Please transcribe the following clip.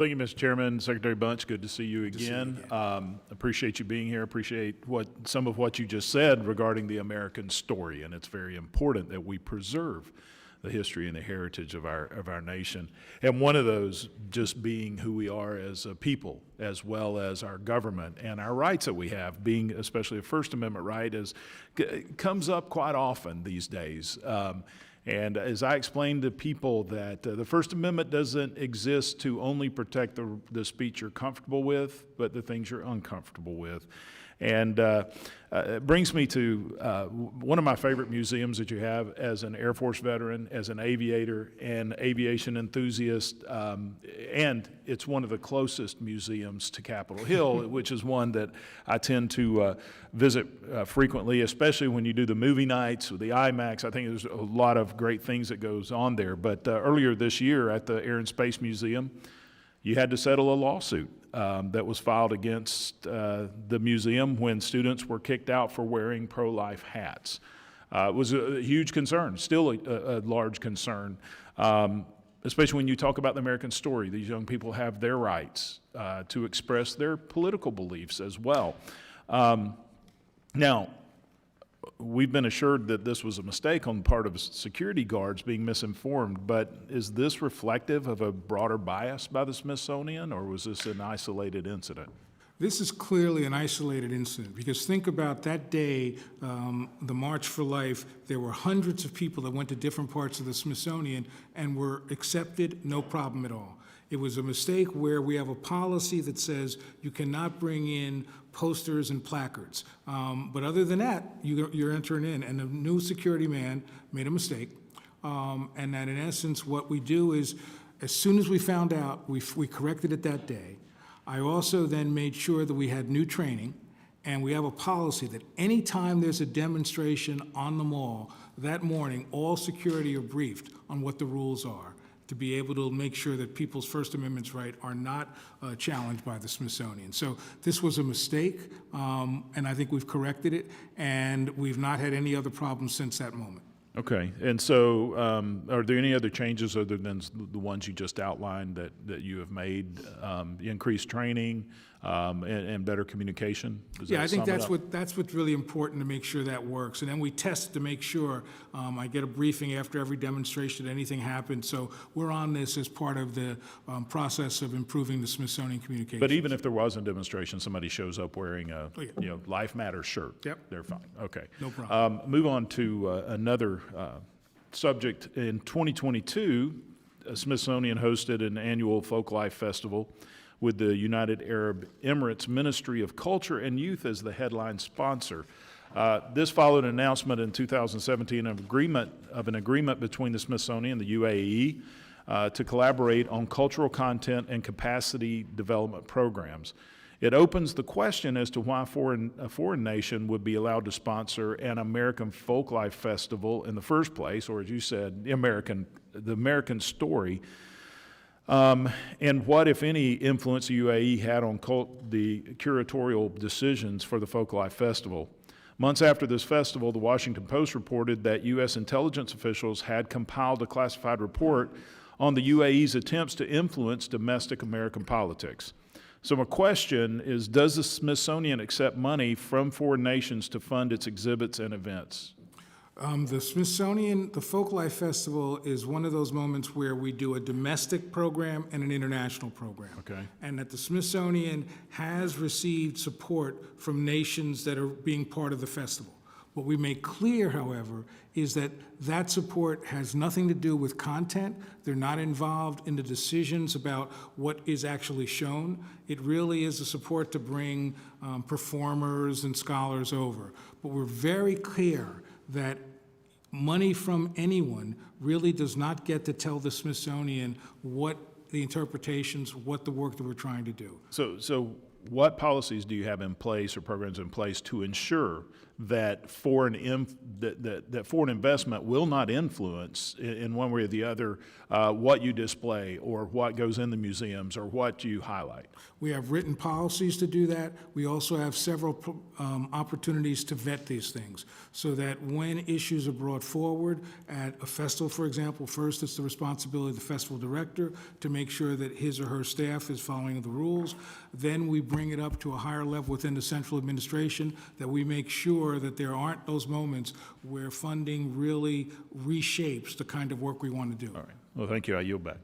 Thank you, Mr. Chairman. Secretary Bunch, good to see you again. Appreciate you being here. Appreciate some of what you just said regarding the American story, and it's very important that we preserve the history and the heritage of our nation. And one of those just being who we are as a people, as well as our government and our rights that we have, being especially a First Amendment right, comes up quite often these days. And as I explained to people that the First Amendment doesn't exist to only protect the speech you're comfortable with, but the things you're uncomfortable with. And it brings me to one of my favorite museums that you have as an Air Force veteran, as an aviator and aviation enthusiast, and it's one of the closest museums to Capitol Hill, which is one that I tend to visit frequently, especially when you do the movie nights with the IMAX. I think there's a lot of great things that goes on there. But earlier this year at the Air and Space Museum, you had to settle a lawsuit that was filed against the museum when students were kicked out for wearing pro-life hats. It was a huge concern, still a large concern, especially when you talk about the American story. These young people have their rights to express their political beliefs as well. Now, we've been assured that this was a mistake on the part of security guards being misinformed, but is this reflective of a broader bias by the Smithsonian, or was this an isolated incident? This is clearly an isolated incident, because think about that day, the March for Life. There were hundreds of people that went to different parts of the Smithsonian and were accepted, no problem at all. It was a mistake where we have a policy that says you cannot bring in posters and placards. But other than that, you're entering in. And the new security man made a mistake. And that in essence, what we do is, as soon as we found out, we corrected it that day. I also then made sure that we had new training, and we have a policy that anytime there's a demonstration on the mall, that morning, all security are briefed on what the rules are, to be able to make sure that people's First Amendment rights are not challenged by the Smithsonian. So this was a mistake, and I think we've corrected it, and we've not had any other problems since that moment. Okay, and so are there any other changes other than the ones you just outlined that you have made? Increased training and better communication? Yeah, I think that's what's really important, to make sure that works. And then we test to make sure. I get a briefing after every demonstration that anything happens. So we're on this as part of the process of improving the Smithsonian communication. But even if there was a demonstration, somebody shows up wearing a Life Matters shirt, yep, they're fine. Okay, no problem. Move on to another subject. In 2022, Smithsonian hosted an annual Folklife Festival with the United Arab Emirates Ministry of Culture and Youth as the headline sponsor. This followed an announcement in 2017 of an agreement between the Smithsonian and the UAE to collaborate on cultural content and capacity development programs. It opens the question as to why a foreign nation would be allowed to sponsor an American Folklife Festival in the first place, or as you said, the American story. And what, if any, influence the UAE had on the curatorial decisions for the Folklife Festival. Months after this festival, the Washington Post reported that U.S. intelligence officials had compiled a classified report on the UAE's attempts to influence domestic American politics. So my question is, does the Smithsonian accept money from foreign nations to fund its exhibits and events? The Smithsonian, the Folklife Festival is one of those moments where we do a domestic program and an international program. Okay. And that the Smithsonian has received support from nations that are being part of the festival. What we make clear, however, is that that support has nothing to do with content. They're not involved in the decisions about what is actually shown. It really is a support to bring performers and scholars over. But we're very clear that money from anyone really does not get to tell the Smithsonian what the interpretations, what the work that we're trying to do. So what policies do you have in place or programs in place to ensure that that foreign investment will not influence in one way or the other what you display or what goes in the museums or what you highlight? We have written policies to do that. We also have several opportunities to vet these things, so that when issues are brought forward at a festival, for example, first it's the responsibility of the festival director to make sure that his or her staff is following the rules. Then we bring it up to a higher level within the central administration, that we make sure that there aren't those moments where funding really reshapes the kind of work we want to do. All right. Well, thank you. I yield back.